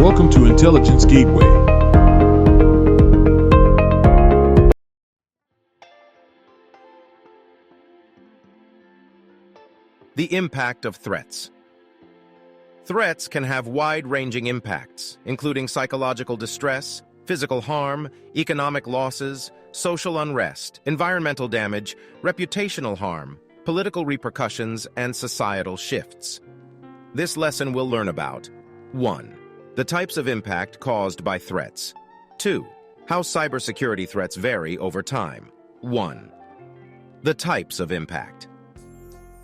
Welcome to Intelligence Gateway. The impact of threats. Threats can have wide-ranging impacts, including psychological distress, physical harm, economic losses, social unrest, environmental damage, reputational harm, political repercussions, and societal shifts. This lesson will learn about 1. The types of impact caused by threats. 2. How cybersecurity threats vary over time. 1. The types of impact.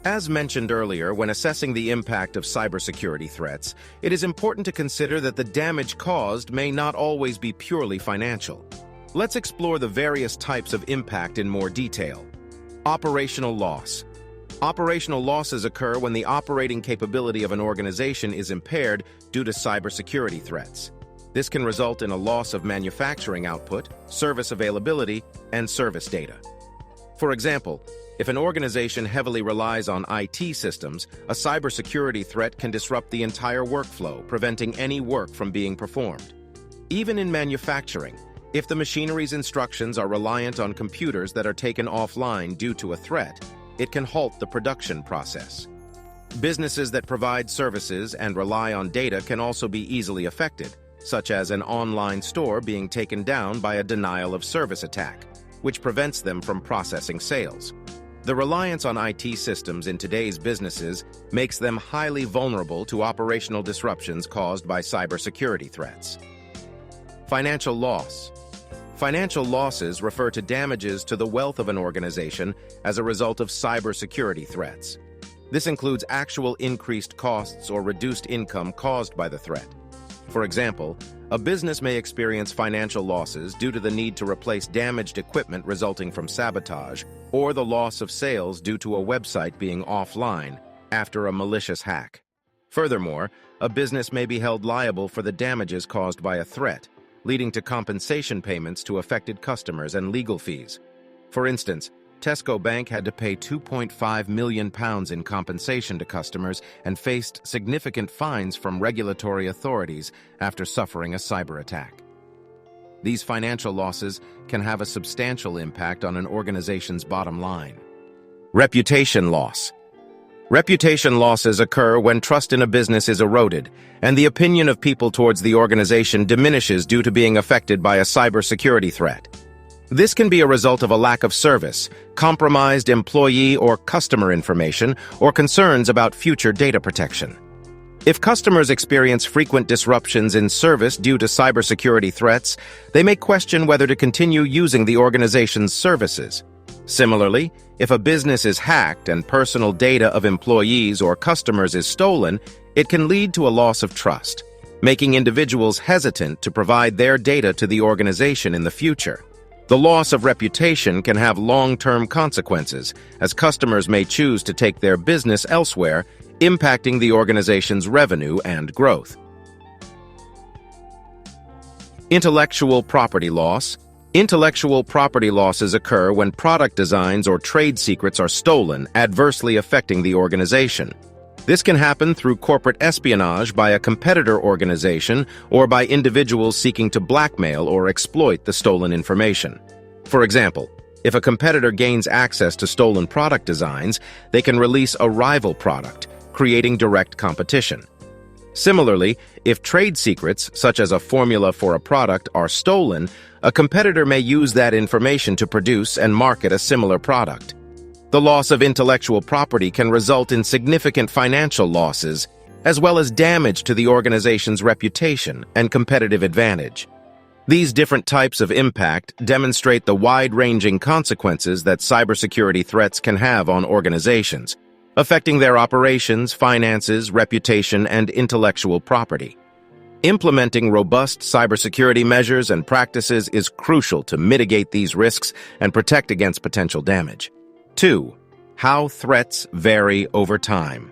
As mentioned earlier, when assessing the impact of cybersecurity threats, it is important to consider that the damage caused may not always be purely financial. Let's explore the various types of impact in more detail. Operational loss. Operational losses occur when the operating capability of an organization is impaired due to cybersecurity threats. This can result in a loss of manufacturing output, service availability, and service data. For example, if an organization heavily relies on IT systems, a cybersecurity threat can disrupt the entire workflow, preventing any work from being performed. Even in manufacturing, if the machinery's instructions are reliant on computers that are taken offline due to a threat, it can halt the production process. Businesses that provide services and rely on data can also be easily affected, such as an online store being taken down by a denial of service attack, which prevents them from processing sales. The reliance on IT systems in today's businesses makes them highly vulnerable to operational disruptions caused by cybersecurity threats. Financial loss. Financial losses refer to damages to the wealth of an organization as a result of cybersecurity threats. This includes actual increased costs or reduced income caused by the threat. For example, a business may experience financial losses due to the need to replace damaged equipment resulting from sabotage, or the loss of sales due to a website being offline after a malicious hack. Furthermore, a business may be held liable for the damages caused by a threat, leading to compensation payments to affected customers and legal fees. For instance, Tesco Bank had to pay £2.5 million in compensation to customers and faced significant fines from regulatory authorities after suffering a cyber attack. These financial losses can have a substantial impact on an organization's bottom line. Reputation loss. Reputation losses occur when trust in a business is eroded, and the opinion of people towards the organization diminishes due to being affected by a cybersecurity threat. This can be a result of a lack of service, compromised employee or customer information, or concerns about future data protection. If customers experience frequent disruptions in service due to cybersecurity threats, they may question whether to continue using the organization's services. Similarly, if a business is hacked and personal data of employees or customers is stolen, it can lead to a loss of trust, making individuals hesitant to provide their data to the organization in the future. The loss of reputation can have long-term consequences, as customers may choose to take their business elsewhere, impacting the organization's revenue and growth. Intellectual property loss. Intellectual property losses occur when product designs or trade secrets are stolen, adversely affecting the organization. This can happen through corporate espionage by a competitor organization or by individuals seeking to blackmail or exploit the stolen information. For example, if a competitor gains access to stolen product designs, they can release a rival product, creating direct competition. Similarly, if trade secrets, such as a formula for a product, are stolen, a competitor may use that information to produce and market a similar product. The loss of intellectual property can result in significant financial losses, as well as damage to the organization's reputation and competitive advantage. These different types of impact demonstrate the wide-ranging consequences that cybersecurity threats can have on organizations, affecting their operations, finances, reputation, and intellectual property. Implementing robust cybersecurity measures and practices is crucial to mitigate these risks and protect against potential damage. 2. How threats vary over time.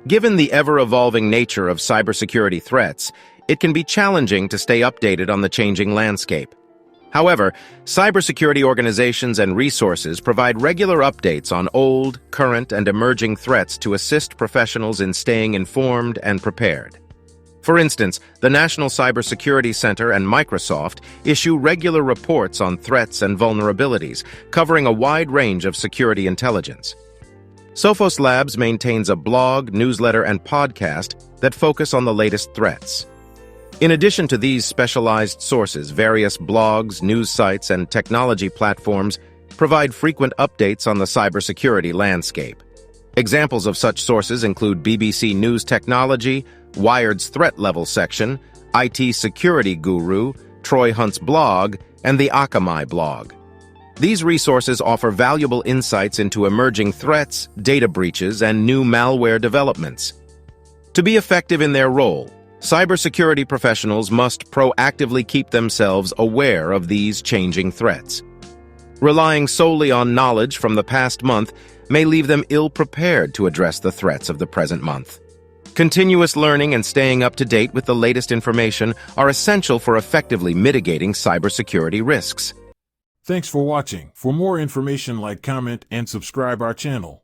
Given the ever-evolving nature of cybersecurity threats, it can be challenging to stay updated on the changing landscape. However, cybersecurity organizations and resources provide regular updates on old, current, and emerging threats to assist professionals in staying informed and prepared. For instance, the National Cybersecurity Center and Microsoft issue regular reports on threats and vulnerabilities, covering a wide range of security intelligence. Sophos Labs maintains a blog, newsletter, and podcast that focus on the latest threats. In addition to these specialized sources, various blogs, news sites, and technology platforms provide frequent updates on the cybersecurity landscape. Examples of such sources include BBC News Technology, Wired's Threat Level section, IT Security Guru, Troy Hunt's blog, and the Akamai blog. These resources offer valuable insights into emerging threats, data breaches, and new malware developments. To be effective in their role, cybersecurity professionals must proactively keep themselves aware of these changing threats. Relying solely on knowledge from the past month may leave them ill-prepared to address the threats of the present month. Continuous learning and staying up to date with the latest information are essential for effectively mitigating cybersecurity risks. Thanks for watching. For more information, like, comment, and subscribe our channel.